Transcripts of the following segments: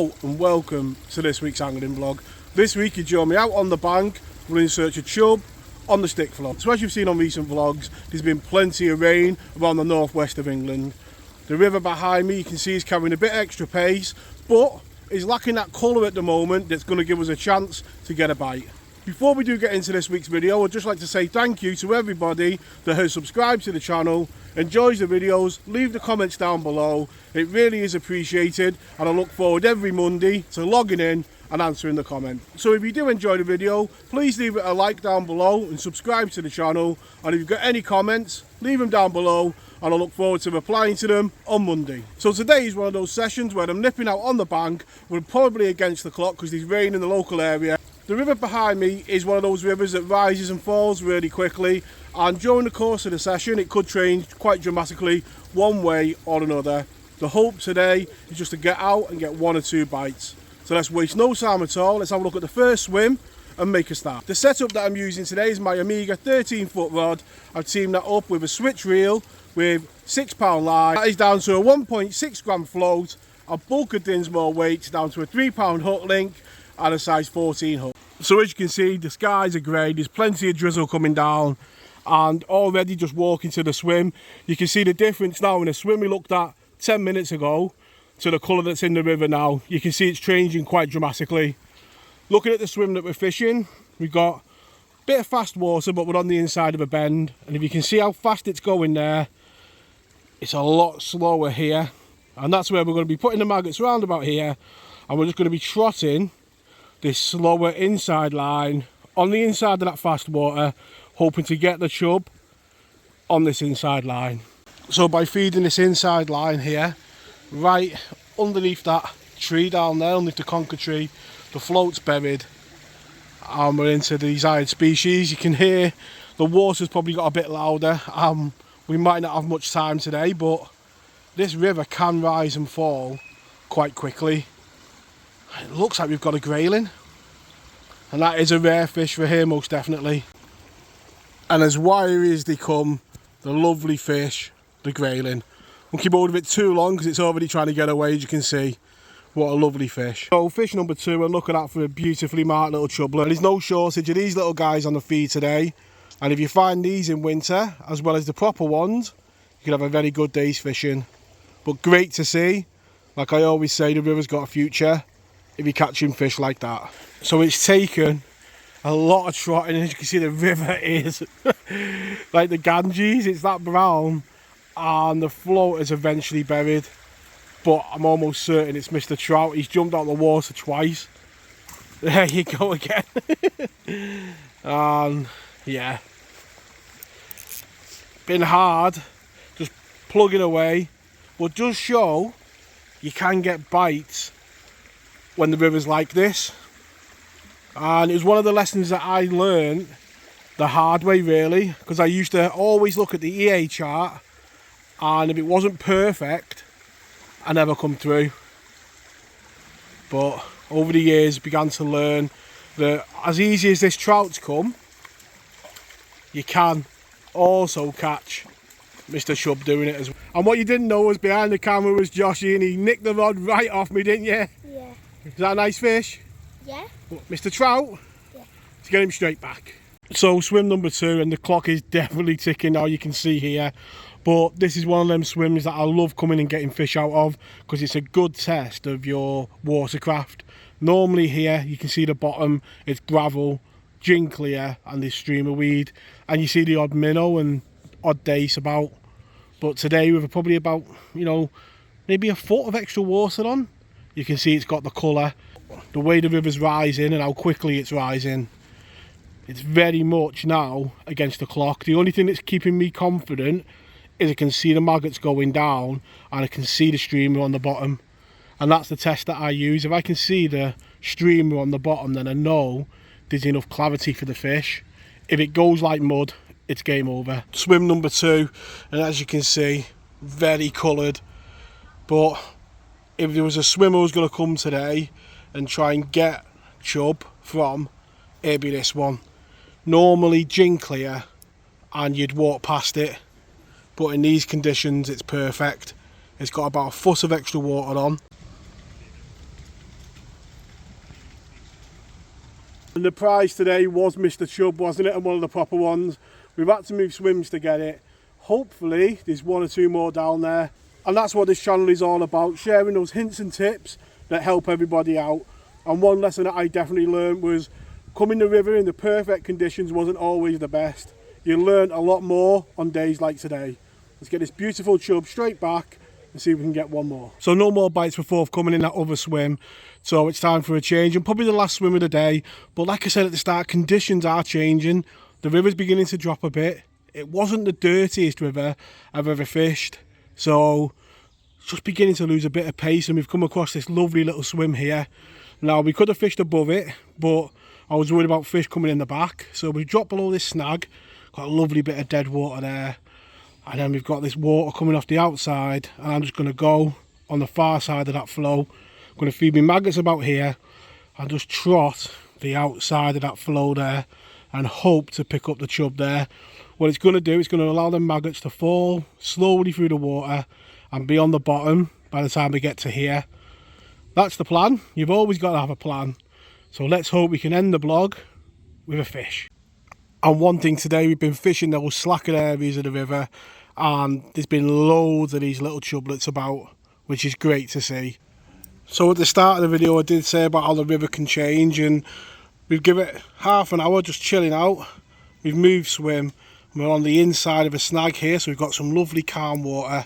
Hello and welcome to this week's angling vlog. This week you join me out on the bank, we're in search of chub on the stick flow. So as you've seen on recent vlogs, there's been plenty of rain around the northwest of England. The river behind me you can see is carrying a bit extra pace, but is lacking that colour at the moment that's going to give us a chance to get a bite. Before we do get into this week's video, I'd just like to say thank you to everybody that has subscribed to the channel, enjoys the videos, leave the comments down below. It really is appreciated, and I look forward every Monday to logging in and answering the comment. So if you do enjoy the video, please leave it a like down below and subscribe to the channel, and if you've got any comments, leave them down below and I look forward to replying to them on Monday. So today is one of those sessions where I'm nipping out on the bank. We're probably against the clock because there's rain in the local area. The river behind me is one of those rivers that rises and falls really quickly, and during the course of the session it could change quite dramatically one way or another. The hope today is just to get out and get one or two bites. So let's waste no time at all, let's have a look at the first swim and make a start. The setup that I'm using today is my Omega 13-foot rod. I've teamed that up with a switch reel with 6-pound line. That is down to a 1.6 gram float, a bulk of Dinsmore weight down to a 3-pound hook link and a size 14 hook. So as you can see, the skies are grey, there's plenty of drizzle coming down, and already just walking to the swim, you can see the difference now in the swim we looked at 10 minutes ago to the colour that's in the river now. You can see it's changing quite dramatically. Looking at the swim that we're fishing, we've got a bit of fast water, but we're on the inside of a bend, and if you can see how fast it's going there, it's a lot slower here, and that's where we're going to be putting the maggots round about here, and we're just going to be trotting this slower inside line on the inside of that fast water, hoping to get the chub on this inside line. So by feeding this inside line here, right underneath that tree down there, underneath the conker tree, the float's buried, and we're into the desired species. You can hear the water's probably got a bit louder. We might not have much time today, but this river can rise and fall quite quickly. It looks like we've got a grayling, and that is a rare fish for here most definitely. And as wiry as they come, the lovely fish, the grayling. Won't keep hold of it too long because it's already trying to get away, as you can see. What a lovely fish. So fish number 2, we're looking out for a beautifully marked little chubbler. There's no shortage of these little guys on the feed today, and if you find these in winter as well as the proper ones, you can have a very good day's fishing. But great to see. Like I always say, the river's got a future if you're catching fish like that. So it's taken a lot of trotting, and as you can see the river is like the Ganges, it's that brown, and the float is eventually buried, but I'm almost certain it's Mr. Trout. He's jumped out of the water twice. There you go again. And yeah, been hard just plugging away, but does show you can get bites when the river's like this. And it was one of the lessons that I learned the hard way, really, because I used to always look at the EA chart, and if it wasn't perfect I never come through. But over the years began to learn that as easy as this trout's come, you can also catch Mr. Chub doing it as well. And what you didn't know was behind the camera was Joshy, and he nicked the rod right off me, didn't you? Yeah. Is that a nice fish? Yeah. What, Mr. Trout? Yeah. To get him straight back. So swim number 2, and the clock is definitely ticking now, you can see here. But this is one of them swims that I love coming and getting fish out of, because it's a good test of your watercraft. Normally here you can see the bottom, it's gravel, gin clear, and this streamer weed, and you see the odd minnow and odd dace about. But today with probably about, you know, maybe a foot of extra water on, you can see it's got the colour. The way the river's rising and how quickly it's rising, it's very much now against the clock. The only thing that's keeping me confident is I can see the maggots going down and I can see the streamer on the bottom, and that's the test that I use. If I can see the streamer on the bottom, then I know there's enough clarity for the fish. If it goes like mud, it's game over. Swim number 2, and as you can see, very coloured. But if there was a swimmer who was going to come today and try and get chub from, it'd be this one. Normally gin clear and you'd walk past it, but in these conditions it's perfect. It's got about a foot of extra water on. And the prize today was Mr. Chub, wasn't it? And one of the proper ones. We've had to move swims to get it. Hopefully there's one or two more down there. And that's what this channel is all about, sharing those hints and tips that help everybody out. And one lesson that I definitely learned was coming the river in the perfect conditions wasn't always the best. You learn a lot more on days like today. Let's get this beautiful chub straight back and see if we can get one more. So no more bites were forthcoming in that other swim. So it's time for a change, and probably the last swim of the day. But like I said at the start, conditions are changing. The river's beginning to drop a bit. It wasn't the dirtiest river I've ever fished. So it's just beginning to lose a bit of pace, and we've come across this lovely little swim here. Now we could have fished above it, but I was worried about fish coming in the back. So we dropped below this snag, got a lovely bit of dead water there. And then we've got this water coming off the outside, and I'm just going to go on the far side of that flow. I'm going to feed my maggots about here and just trot the outside of that flow there and hope to pick up the chub there. What it's going to do, it's going to allow the maggots to fall slowly through the water and be on the bottom by the time we get to here. That's the plan. You've always got to have a plan. So let's hope we can end the vlog with a fish. And one thing today, we've been fishing those slacker areas of the river, and there's been loads of these little chublets about, which is great to see. So at the start of the video I did say about how the river can change, and we've given it half an hour just chilling out. We've moved swim, we're on the inside of a snag here, so we've got some lovely calm water.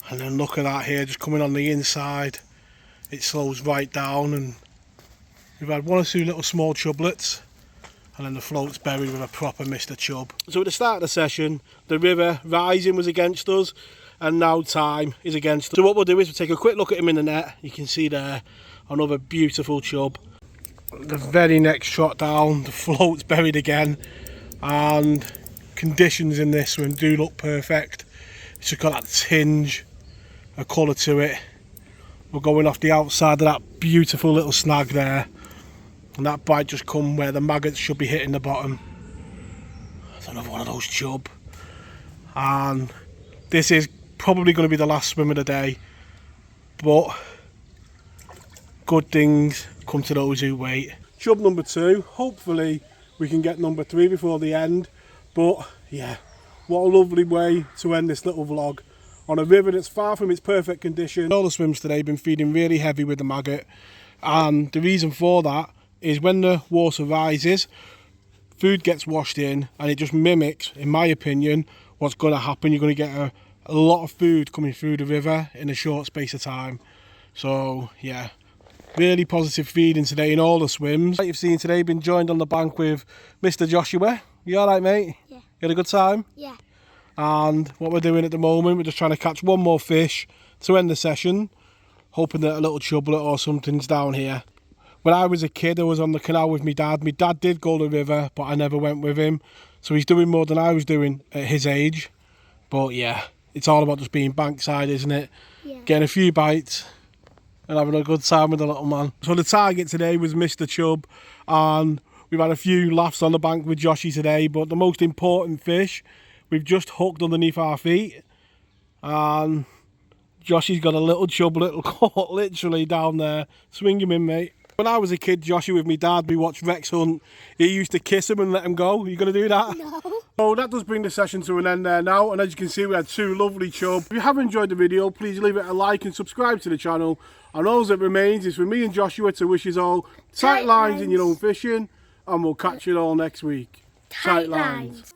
And then look at that here, just coming on the inside, it slows right down, and we've had one or two little small chublets. And then the float's buried with a proper Mr. Chub. So at the start of the session, the river rising was against us, and now time is against us. So what we'll do is we'll take a quick look at him in the net. You can see there, another beautiful chub. The very next shot down, the float's buried again, and conditions in this one do look perfect. It's just got that tinge of colour to it. We're going off the outside of that beautiful little snag there. And that bite just come where the maggots should be hitting the bottom. That's another one of those chub. And this is probably going to be the last swim of the day. But good things come to those who wait. Chub number 2. Hopefully we can get number 3 before the end. But yeah, what a lovely way to end this little vlog. On a river that's far from its perfect condition. All the swims today have been feeding really heavy with the maggot. And the reason for that is when the water rises, food gets washed in, and it just mimics, in my opinion, what's going to happen. You're going to get a lot of food coming through the river in a short space of time. So yeah, really positive feeding today in all the swims. Like you've seen today, been joined on the bank with Mr. Joshua. You alright, mate? Yeah. You had a good time? Yeah. And what we're doing at the moment, we're just trying to catch one more fish to end the session, hoping that a little chublet or something's down here. When I was a kid, I was on the canal with my dad. My dad did go to the river, but I never went with him. So he's doing more than I was doing at his age. But yeah, it's all about just being bankside, isn't it? Yeah. Getting a few bites and having a good time with the little man. So the target today was Mr. Chub, and we've had a few laughs on the bank with Joshy today, but the most important fish we've just hooked underneath our feet. And Joshy's got a little chublet caught literally down there. Swing him in, mate. When I was a kid, Joshua, with my dad, we watched Rex hunt. He used to kiss him and let him go. Are you going to do that? No. So that does bring the session to an end there now. And as you can see, we had 2 lovely chub. If you have enjoyed the video, please leave it a like and subscribe to the channel. And all that remains is for me and Joshua to wish you all tight lines in your own fishing. And we'll catch you all next week. Tight lines.